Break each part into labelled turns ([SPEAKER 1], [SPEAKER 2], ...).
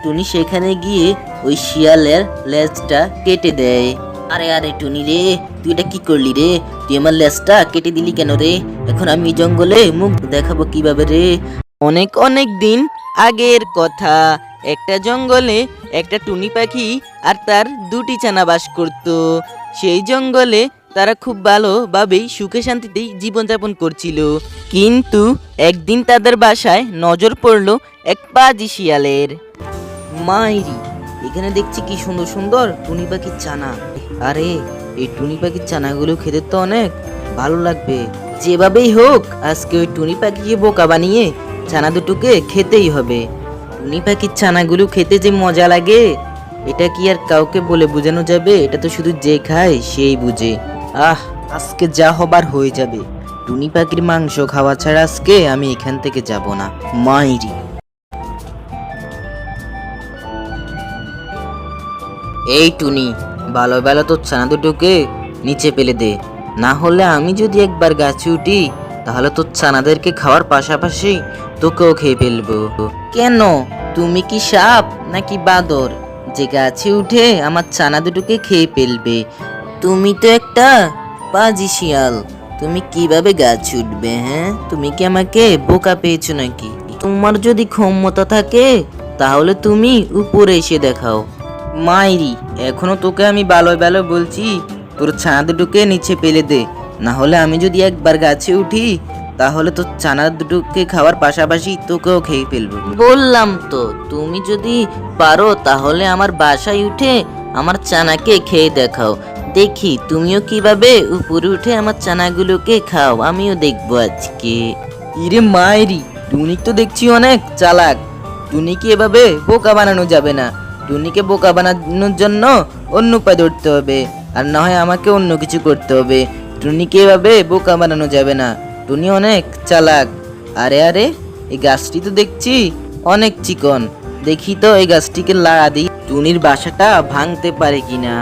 [SPEAKER 1] টুনি সেখানে গিয়ে ওই শিয়ালের লেজটা কেটে দেয়। আরে আরে টুনি রে, তুই এটা কি করলি রে? তুই আমার লেজটা কেটে দিলি কেন রে? এখন আমি জঙ্গলে মুখ দেখাবো কিভাবে রে? অনেক অনেক দিন আগের কথা, একটা জঙ্গলে একটা টুনি পাখি আর তার দুটি ছানা বাস করত। সেই জঙ্গলে তারা খুব ভালোভাবেই সুখে শান্তিতেই জীবনযাপন করছিল। কিন্তু একদিন তাদের বাসায় নজর পড়ল এক পাজি শিয়ালের। মাইরি, এখানে দেখছি কি সুন্দর সুন্দর টুনি পাখির ছানা। আরে এই টুনি পাখির ছানাগুলো খেতে তো অনেক ভালো লাগবে। যেভাবেই হোক আজকে ওই টুনি পাখিকে বোকা বানিয়ে ছানা দুটোকে খেতেই হবে। টুনি পাখির ছানাগুলো খেতে যে মজা লাগে এটা কি আর কাউকে বলে বোঝানো যাবে? এটা তো শুধু যে খায় সেই বুঝে। আজকে যা হবার হয়ে যাবে। টুনি পাখির মাংস খাওয়া ছাড়া আজকে আমি এখান থেকে যাব না। মাইরি, এই টুনি, ভালো ভালো তোর ছানা দুটোকে নিচে ফেলে দে, না হলে আমি যদি একবার গাছে উঠি তাহলে তোর ছানাদেরকে খাওয়ার পাশাপাশি তোকেও খেয়ে ফেলবো। কেন, তুমি কি সাপ নাকি বাঁদর যে গাছে উঠে আমার ছানা দুটোকে খেয়ে ফেলবে? তুমি তো একটা পাজি শিয়াল, তুমি কিভাবে গাছে উঠবে? হ্যাঁ, তুমি কি আমাকে বোকা পেয়েছো নাকি? তোমার যদি ক্ষমতা থাকে তাহলে তুমি উপরে এসে দেখাও। মাইরি, এখনো তোকে আমি ভালো ভালো বলছি, তোর ছানা দুটোকে নিচে ফেলে দে, না হলে আমি যদি একবার গাছে উঠি তাহলে তোর ছানা দুটোকে খাওয়ার পাশাপাশি তোকেও খেয়ে ফেলবো। বললাম তো, তুমি যদি পারো তাহলে আমার বাসায় উঠে আমার ছানাকে খেয়ে দেখাও, দেখি তুমিও কিভাবে উপরে উঠে আমার ছানাগুলোকে খাও, আমিও দেখবো আজকে। ইরে মাইরি, টুনি তো দেখছি অনেক চালাক। টুনিকে এভাবে বোকা বানানো যাবে না। টুনিকে বোকা বানানোর জন্য অন্য উপায় ধরতে হবে, আর না হয় আমাকে অন্য কিছু করতে হবে। টুনিকে এভাবে বোকা বানানো যাবে না, টুনি অনেক চালাক। আরে আরে, এই গাছটি তো দেখছি অনেক চিকন, দেখি তো এই গাছটিকে লাগা দিই, টুনির বাসাটা ভাঙতে পারে কিনা।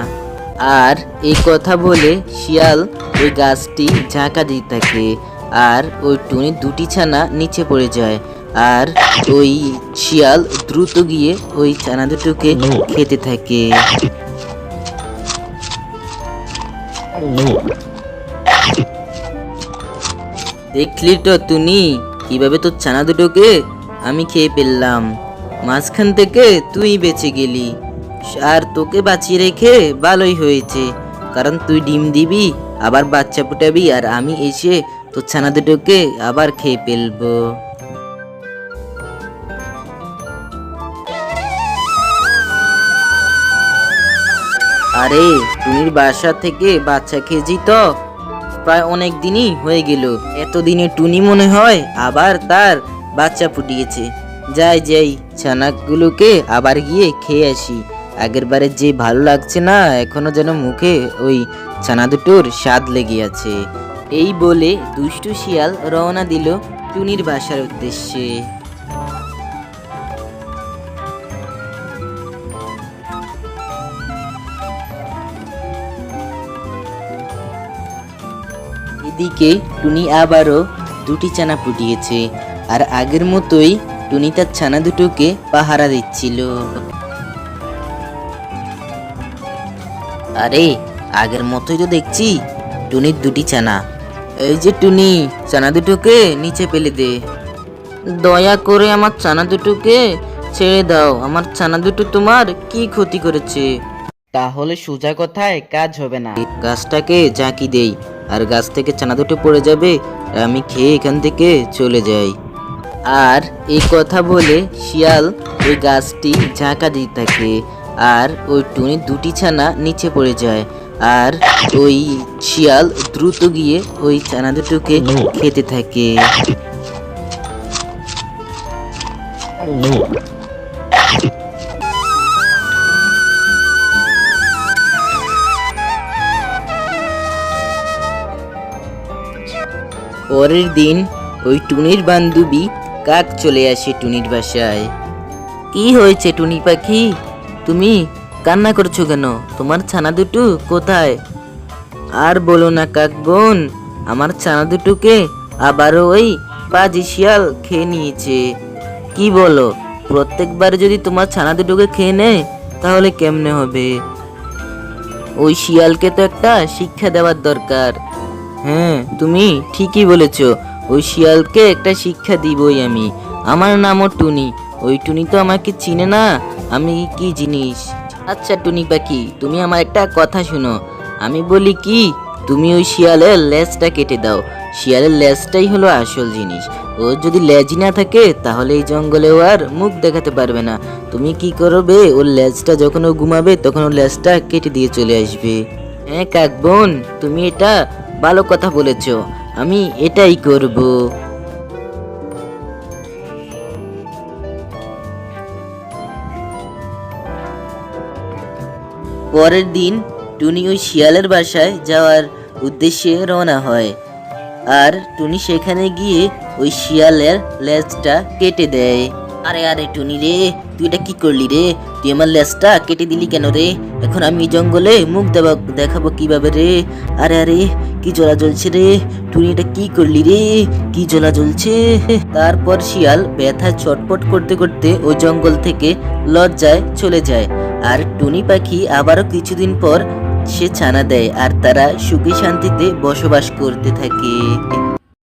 [SPEAKER 1] আর এই কথা বলে শিয়াল ওই গাছটি ঝাঁকা দিতে থাকে, আর ওই টুনির দুটি ছানা নিচে পড়ে যায়। আর ওই শিয়াল দ্রুত গিয়ে ওই ছানা দুটোকে খেতে থাকে। দেখলি তো টুনি, কিভাবে তোর ছানা দুটোকে আমি খেয়ে ফেললাম, মাঝখান থেকে তুই বেঁচে গেলি। আর তোকে বাঁচিয়ে রেখে ভালোই হয়েছে, কারণ তুই ডিম দিবি আবার বাচ্চা ফুটাবি, আর আমি এসে তোর ছানা দুটোকে আবার খেয়ে ফেলবো। আরে টুনির বাসা থেকে বাচ্চা খেয়েছি তো প্রায় অনেক দিনই হয়ে গেল। এতদিনে টুনি মনে হয় আবার তার বাচ্চা ফুটিয়েছে। যাই যাই, ছানাগুলোকে আবার গিয়ে খেয়ে আসি। আগের বারে যে ভালো লাগছে না, এখনো যেন মুখে ওই ছানা দুটোর স্বাদ লেগে আছে। এই বলে দুষ্টু শিয়াল রওনা দিল টুনির বাসার উদ্দেশ্যে। এদিকে টুনি আবারও দুটি ছানা ফুটিয়েছে, আর আগের মতোই টুনি তার ছানা দুটোকে পাহারা দিচ্ছিল। আরে আগের মতোই তো দেখছি টুনির দুটি ছানা। এই যে টুনি, ছানা দুটোকে নিচে ফেলে দে, দয়া করে আমার ছানা দুটোকে ছেড়ে দাও। আমার ছানা দুটো তোমার কি ক্ষতি করেছে? তাহলে সোজা কথায় কাজ হবে না, গাছটাকে ঝাঁকি দেই, আর গাছ থেকে ছানা দুটো পড়ে যাবে, আর আমি খেয়ে এখান থেকে চলে যাই। আর এই কথা বলে শিয়াল ওই গাছটি ঝাঁকা দিতে থাকে, আর ওই টুনির দুটি ছানা নিচে পড়ে যায়। আর ওই শিয়াল দ্রুত গিয়ে ওই ছানা দুটোকে খেতে থাকে। পরের দিন ওই টুনির বান্ধবী কাক চলে আসে টুনির বাসায়। কি হয়েছে টুনি পাখি, তুমি কান্না করছো কেন? তোমার ছানা দুটো কোথায়? আর বলো না কাক বোন, আমার ছানা দুটোকে আবারও ওই পাজি শিয়াল খেয়ে নিয়েছে। কি বলো, প্রত্যেকবার যদি তোমার ছানা দুটোকে খেয়ে নেয় তাহলে কেমনে হবে? ওই শিয়ালকে তো একটা শিক্ষা দেওয়ার দরকার। হ্যাঁ, তুমি ঠিকই বলেছ, ওই শিয়ালকে একটা শিক্ষা দিবই আমি। আমার নামও টুনি, ওই টুনি তো আমাকে চিনে না আমি কি জিনিস। আচ্ছা টুনি পাখি, তুমি আমার একটা কথা শুনো। আমি বলি কি, তুমি ওই শিয়ালের লেজটা কেটে দাও। শিয়ালের লেজটাই হলো আসল জিনিস। ও যদি লেজই না থাকে তাহলে এই জঙ্গলে ও আর মুখ দেখাতে পারবে না। তুমি কি করবে, ওর লেজটা যখন ও ঘুমাবে তখন ওর লেজটা কেটে দিয়ে চলে আসবে। হ্যাঁ কাক বোন, তুমি এটা ভালো কথা বলেছো, আমি এটাই করব। পরের দিন টুনি ওই শিয়ালের বাসায় যাওয়ার উদ্দেশ্যে রওনা হয়। আর টুনি সেখানে গিয়ে ওই শিয়ালের লেজটা কেটে দেয়। আরে আরে টুনি রে, তুই এটা কি করলি রে? তুই আমার লেজটা কেটে দিলি কেন রে? এখন আমি জঙ্গলে মুখ দেখাবো কিভাবে রে? আরে আরে, কি জ্বলা জ্বলছে রে? টুনি এটা কি করলি রে? কি জ্বলা জ্বলছে? তারপর শিয়াল ব্যথায় ছটফট করতে করতে ওই জঙ্গল থেকে লজ্জায় চলে যায়। আর টুনি পাখি আবারও কিছুদিন পর সে ছানা দেয়, আর তারা সুখে শান্তিতে বসবাস করতে থাকে।